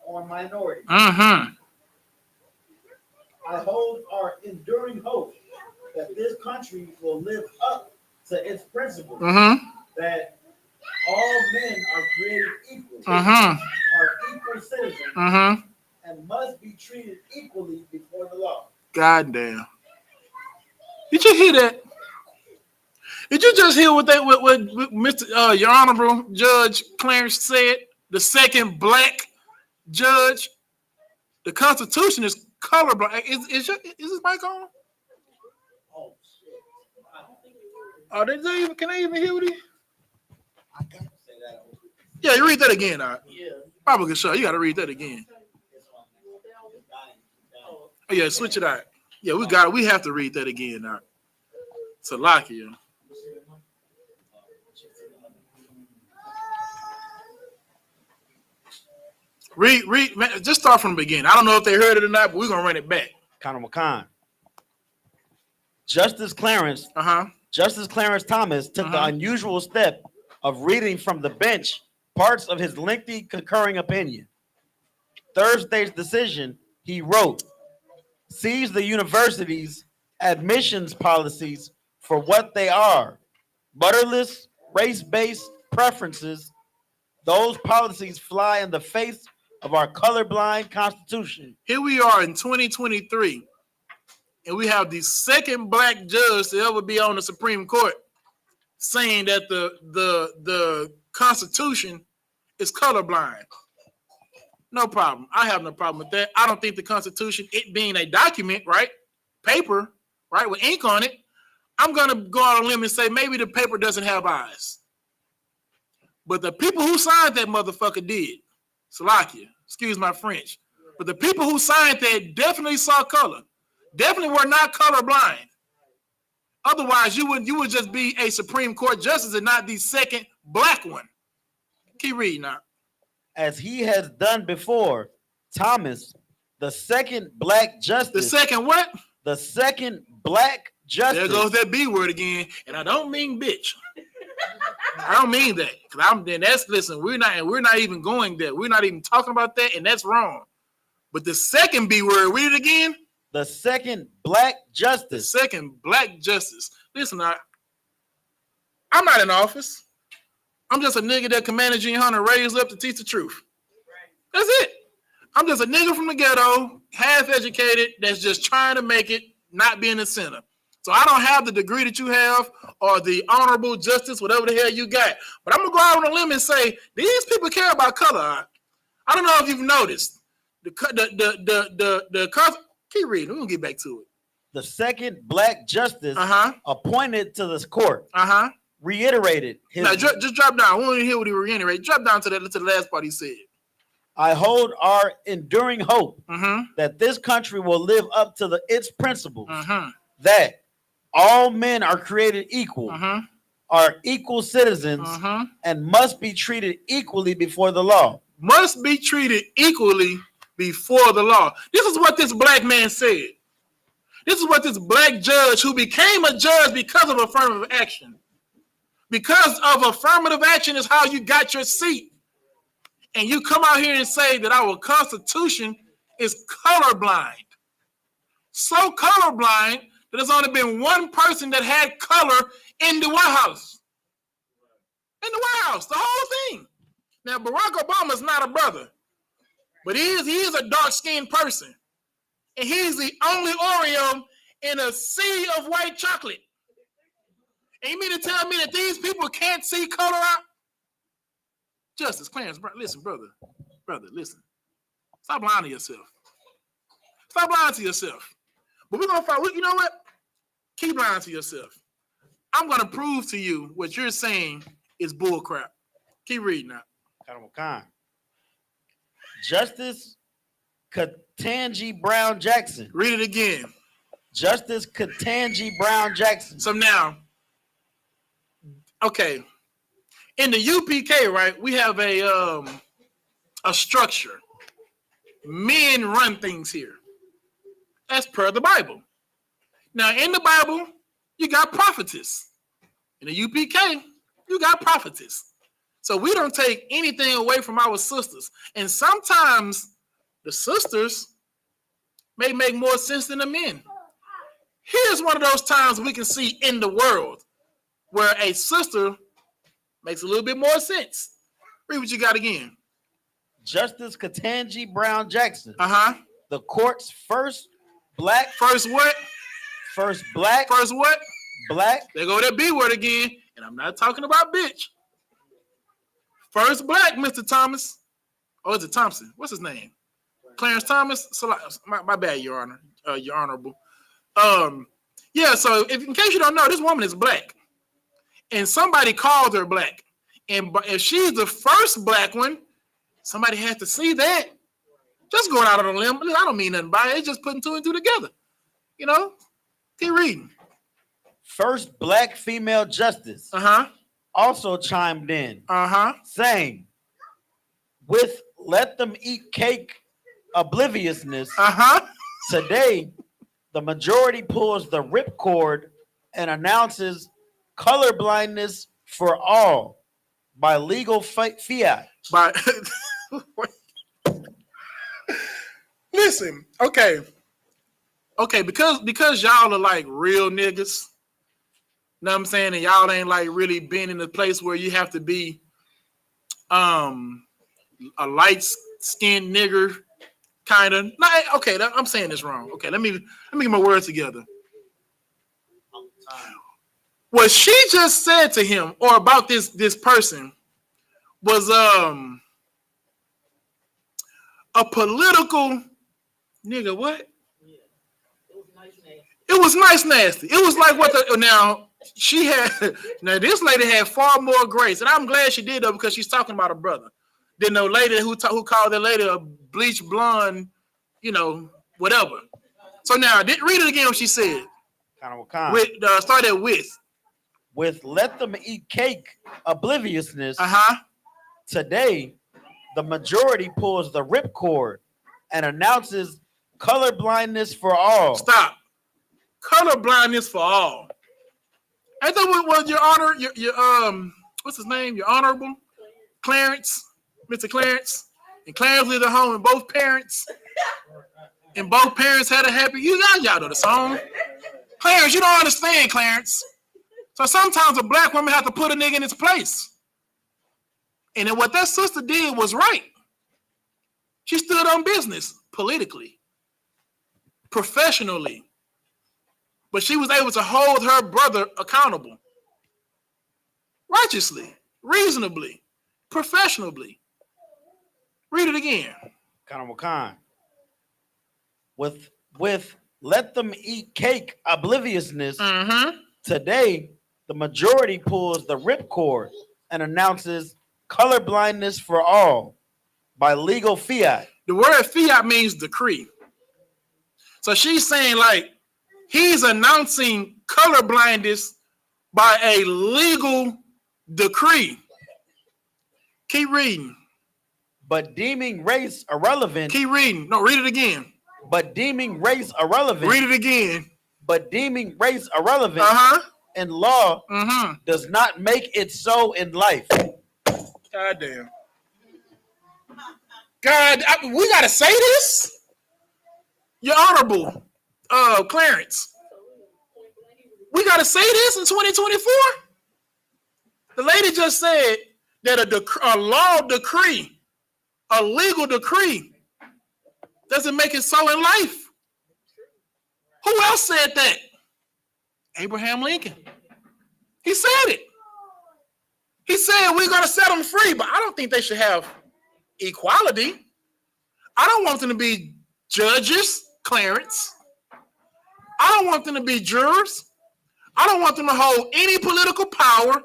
on minorities. Mm-hmm. I hold our enduring hope that this country will live up to its principles, that all men are created equal, are equal citizens, and must be treated equally before the law. God damn. Did you hear that? Did you just hear what Mr. Your Honorable Judge Clarence said? The second black judge. The Constitution is colorblind. Is this mic on? Oh shit! Oh, can they even hear what he? I can't say that. Yeah, you read that again, all right? Yeah. Probably can show you. Got to read that again. Oh yeah, switch it out. Yeah, we got it. We have to read that again now. Salakia. Read, man, just start from the beginning. I don't know if they heard it or not, but we're gonna run it back. Khan. Justice Clarence Thomas took the unusual step of reading from the bench parts of his lengthy concurring opinion. Thursday's decision, he wrote, sees the university's admissions policies for what they are: butterless, race-based preferences. Those policies fly in the face of our colorblind Constitution. Here we are in 2023, and we have the second black judge to ever be on the Supreme Court saying that the Constitution is colorblind. No problem. I have no problem with that. I don't think the Constitution, it being a document, right? Paper, right, with ink on it, I'm going to go out on a limb and say maybe the paper doesn't have eyes. But the people who signed that motherfucker did. Salakia, excuse my French. But the people who signed that definitely saw color. Definitely were not colorblind. Otherwise, you would just be a Supreme Court justice and not the second black one. Keep reading now. As he has done before, Thomas, the second black justice. The second what? The second black justice. There goes that B word again. And I don't mean bitch. I don't mean that. Listen, we're not even going there. We're not even talking about that, and that's wrong. But the second B word, read it again. The second black justice. The second black justice. Listen, I'm not in office. I'm just a nigga that Commander YAHANNA raised up to teach the truth. That's it. I'm just a nigga from the ghetto, half educated, that's just trying to make it, not be in the center. So I don't have the degree that you have or the honorable justice, whatever the hell you got. But I'm gonna go out on a limb and say these people care about color. I don't know if you've noticed the keep reading. We're gonna get back to it. The second black justice appointed to this court reiterated his. Now just drop down. I want to hear what he reiterated. Drop down to the last part he said. I hold our enduring hope that this country will live up to its principles. That all men are created equal, are equal citizens, and must be treated equally before the law. Must be treated equally before the law. This is what this black man said. This is what this black judge, who became a judge because of affirmative action. Because of affirmative action is how you got your seat. And you come out here and say that our Constitution is colorblind. So colorblind that there's only been one person that had color in the White House. In the White House, the whole thing. Now, Barack Obama is not a brother, but he is a dark-skinned person. And he's the only Oreo in a sea of white chocolate. And you mean to tell me that these people can't see color out? Justice Clarence, listen, brother, listen. Stop lying to yourself. Stop lying to yourself. But we're going to find, you know what? Keep lying to yourself. I'm going to prove to you what you're saying is bullcrap. Keep reading now. Justice Ketanji Brown Jackson. Read it again. Justice Ketanji Brown Jackson. So now, okay, in the UPK, right, we have a structure. Men run things here. That's per the Bible. Now, in the Bible, you got prophetess. In the UPK, you got prophetess. So we don't take anything away from our sisters. And sometimes the sisters may make more sense than the men. Here's one of those times we can see in the world where a sister makes a little bit more sense. Read what you got again. Justice Ketanji Brown Jackson. The court's first black. First what? First black. First what? Black. There go that B word again. And I'm not talking about bitch. First black, Mr. Thomas. Oh, is it Thompson? What's his name? Clarence Thomas? My bad, Your Honor. Your Honorable. Yeah, so in case you don't know, this woman is black. And somebody called her black. And if she's the first black one, somebody has to see that. Just going out on a limb. I don't mean nothing by it. It's just putting two and two together. You know? Keep reading. First black female justice also chimed in, saying, with let them eat cake obliviousness, today the majority pulls the ripcord and announces colorblindness for all by legal fiat. By listen, okay, because y'all are like real niggas. Know what I'm saying? And y'all ain't like really been in a place where you have to be a light-skinned nigger kind of. Okay, I'm saying this wrong. Okay, let me get my words together. What she just said to him or about this person was a political nigga. What? Yeah. It was nice nasty. It was like what the now. She had this lady had far more grace, and I'm glad she did though because she's talking about her brother. Then the lady who called that lady a bleach blonde, you know, whatever. So now read it again. What she said. With started with let them eat cake obliviousness. Today, the majority pulls the ripcord and announces colorblindness for all. Stop. Colorblindness for all. I thought what was your honor, your what's his name? Your honorable Clarence, Mr. Clarence. And Clarence lived at home and both parents had a happy. Y'all know the song. Clarence, you don't understand, Clarence. So sometimes a black woman has to put a nigga in his place. And then what that sister did was right. She stood on business politically, professionally. But she was able to hold her brother accountable. Righteously, reasonably, professionally. Read it again. With let them eat cake obliviousness. Today, the majority pulls the ripcord and announces colorblindness for all by legal fiat. The word fiat means decree. So she's saying like, he's announcing colorblindness by a legal decree. Keep reading. But deeming race irrelevant. Keep reading. No, read it again. But deeming race irrelevant. Read it again. But deeming race irrelevant in law does not make it so in life. God damn. God, we got to say this? Your Honorable Clarence. We got to say this in 2024? The lady just said that a law decree, a legal decree, doesn't make it so in life. Who else said that? Abraham Lincoln. He said it. He said we're going to set them free, but I don't think they should have equality. I don't want them to be judges, Clarence. I don't want them to be jurors. I don't want them to hold any political power.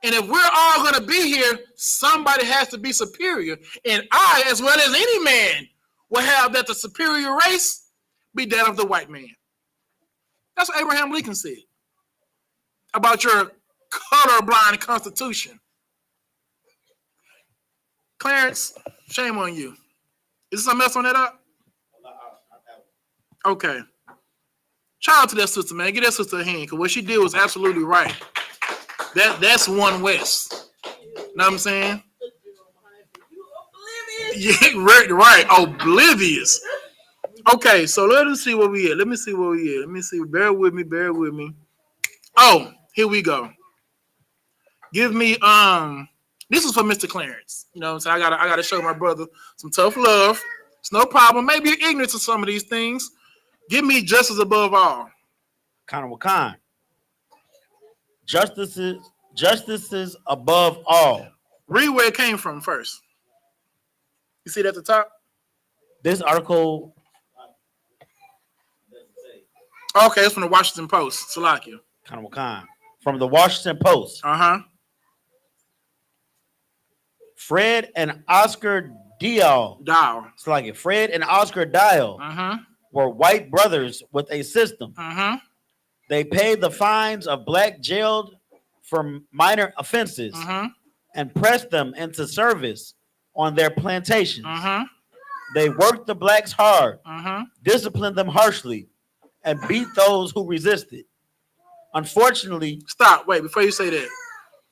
And if we're all going to be here, somebody has to be superior. And I, as well as any man, will have that the superior race be that of the white man. That's what Abraham Lincoln said about your colorblind constitution. Clarence, shame on you. Is there something else on that up? Okay. Shout out to that sister, man. Get that sister a hand, because what she did was absolutely right. That's one West. Know what I'm saying? Yeah, right. Oblivious. Okay, so let us see where we at. Let me see where we at. Let me see. Bear with me. Oh, here we go. Give me this is for Mr. Clarence. You know what I'm saying? I gotta show my brother some tough love. It's no problem. Maybe you're ignorant to some of these things. Give me justice above all. Kind of what kind? Justices above all. Read where it came from first. You see it at the top? This article. Okay, it's from the Washington Post. Salakia. Kind of what kind? From the Washington Post. Fred and Oscar Dial. It's like it. Fred and Oscar Dial were white brothers with a system. They paid the fines of black jailed for minor offenses and pressed them into service on their plantations. They worked the blacks hard, disciplined them harshly, and beat those who resisted. Unfortunately, wait before you say that.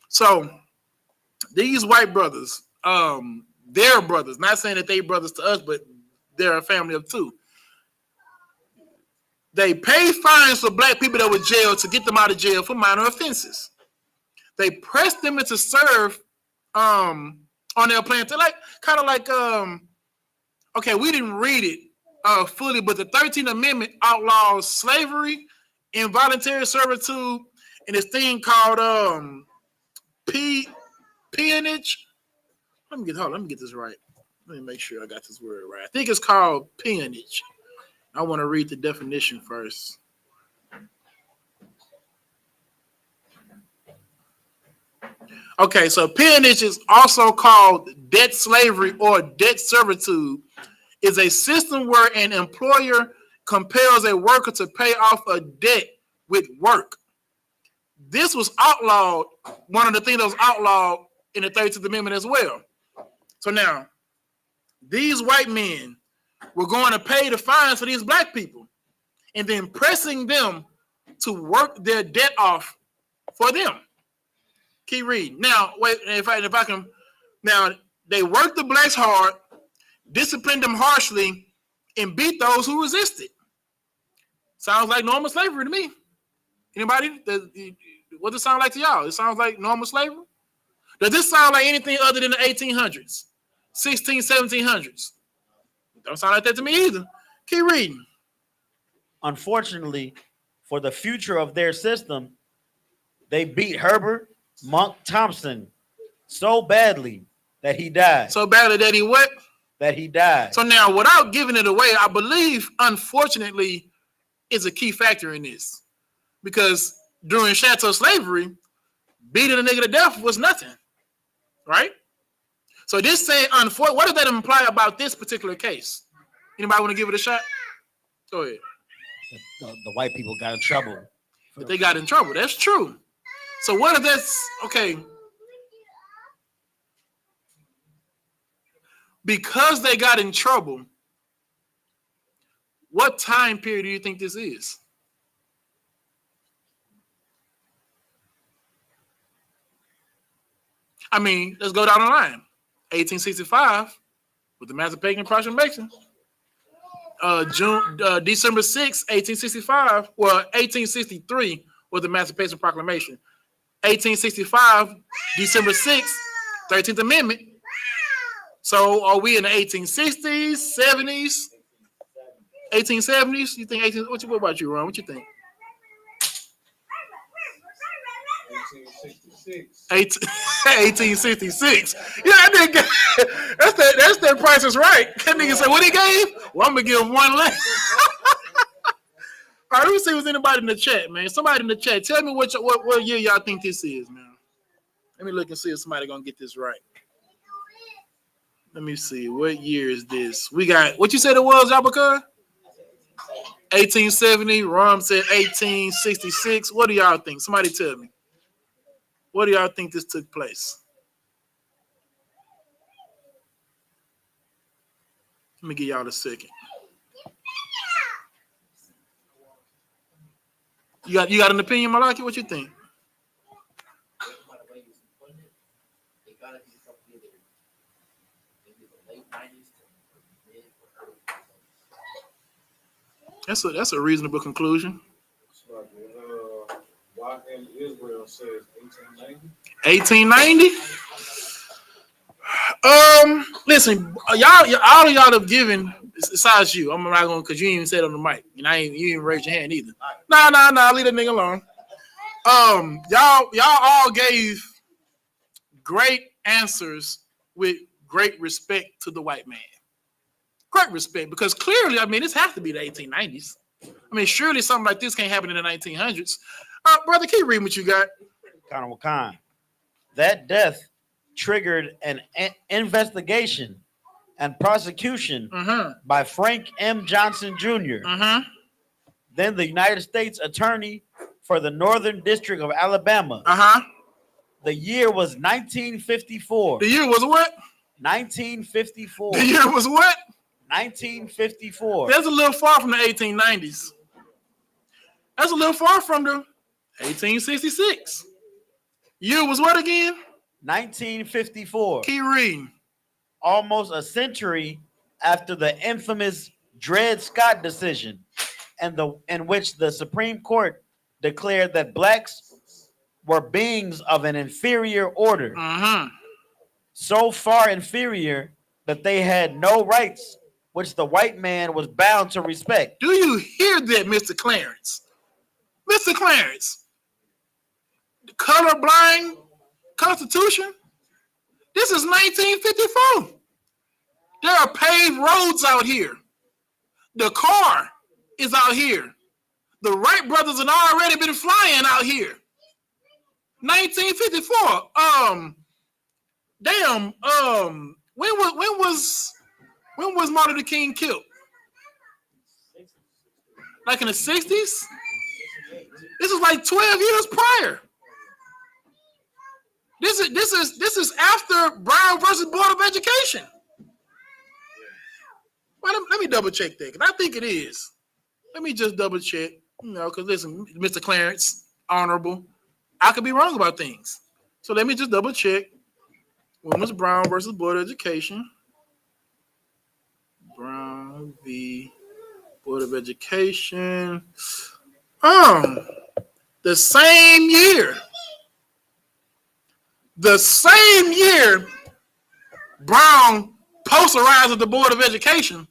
So these white brothers, their brothers, not saying that they brothers to us, but they're a family of two. They pay fines for black people that were jailed to get them out of jail for minor offenses. They pressed them into serve on their plantation, okay, we didn't read it fully, but the 13th Amendment outlaws slavery, involuntary servitude, and this thing called peonage. Let me get this right. Let me make sure I got this word right. I think it's called peonage. I want to read the definition first. Okay, so peonage is also called debt slavery or debt servitude. Is a system where an employer compels a worker to pay off a debt with work. This was outlawed. One of the things that was outlawed in the 13th Amendment as well. So now, these white men were going to pay the fines for these black people and then pressing them to work their debt off for them. Keep reading. Now, wait, if I can. Now, they worked the blacks hard, disciplined them harshly, and beat those who resisted. Sounds like normal slavery to me. Anybody? What does it sound like to y'all? It sounds like normal slavery? Does this sound like anything other than the 1800s, 1700s? Don't sound like that to me either. Keep reading. Unfortunately, for the future of their system, they beat Herbert Monk Thompson so badly that he died. So badly that he what? That he died. So now, without giving it away, I believe, unfortunately, is a key factor in this. Because during chattel slavery, beating a nigga to death was nothing. Right? So this saying, what does that imply about this particular case? Anybody want to give it a shot? Go ahead. The white people got in trouble. But they got in trouble. That's true. So what if that's, okay. Because they got in trouble, what time period do you think this is? I mean, let's go down the line. 1865 with the Emancipation Proclamation. December 6, 1865. Well, 1863 with the Emancipation Proclamation. 1865, December 6, 13th Amendment. So are we in the 1860s, 70s, 1870s? You think 18? What about you, Ron? What you think? 1866. Yeah, I didn't get that's that Price is Right. That nigga said what he gave? Well, I'm gonna give him one less. All right, let me see if there's anybody in the chat, man. Somebody in the chat, tell me what year y'all think this is, man. Let me look and see if somebody gonna get this right. Let me see. What year is this? We got what you said it was, YAHANNA? 1870. Rom said 1866. What do y'all think? Somebody tell me. What do y'all think this took place? Let me give y'all a second. You got an opinion, Malaki? What you think? That's a reasonable conclusion. Why in Israel says 1890? 1890. Listen, all of y'all have given. Besides you, I'm not going because you ain't even said it on the mic, and you didn't raise your hand either. Nah, leave that nigga alone. Y'all all gave great answers with great respect to the white man. Great respect, because clearly, I mean, this has to be the 1890s. I mean, surely something like this can't happen in the 1900s. Brother, keep reading what you got. Khan. That death triggered an investigation and prosecution by Frank M. Johnson Jr., then the United States Attorney for the Northern District of Alabama. The year was 1954. The year was what? 1954. The year was what? 1954. That's a little far from the 1890s. That's a little far from the 1866. Year was what again? 1954. Keep reading. Almost a century after the infamous Dred Scott decision, in which the Supreme Court declared that blacks were beings of an inferior order, so far inferior that they had no rights, which the white man was bound to respect. Do you hear that, Mr. Clarence? Mr. Clarence, the colorblind Constitution? This is 1954. There are paved roads out here. The car is out here. The Wright brothers have already been flying out here. 1954. When was Martin Luther King killed? Like in the 60s? This is like 12 years prior. This is after Brown versus Board of Education. Well, let me double check that, because I think it is. Let me just double check. Because listen, Mr. Clarence, honorable, I could be wrong about things. So let me just double check. When was Brown versus Board of Education? Brown v. Board of Education. The same year. The same year Brown posterized at the Board of Education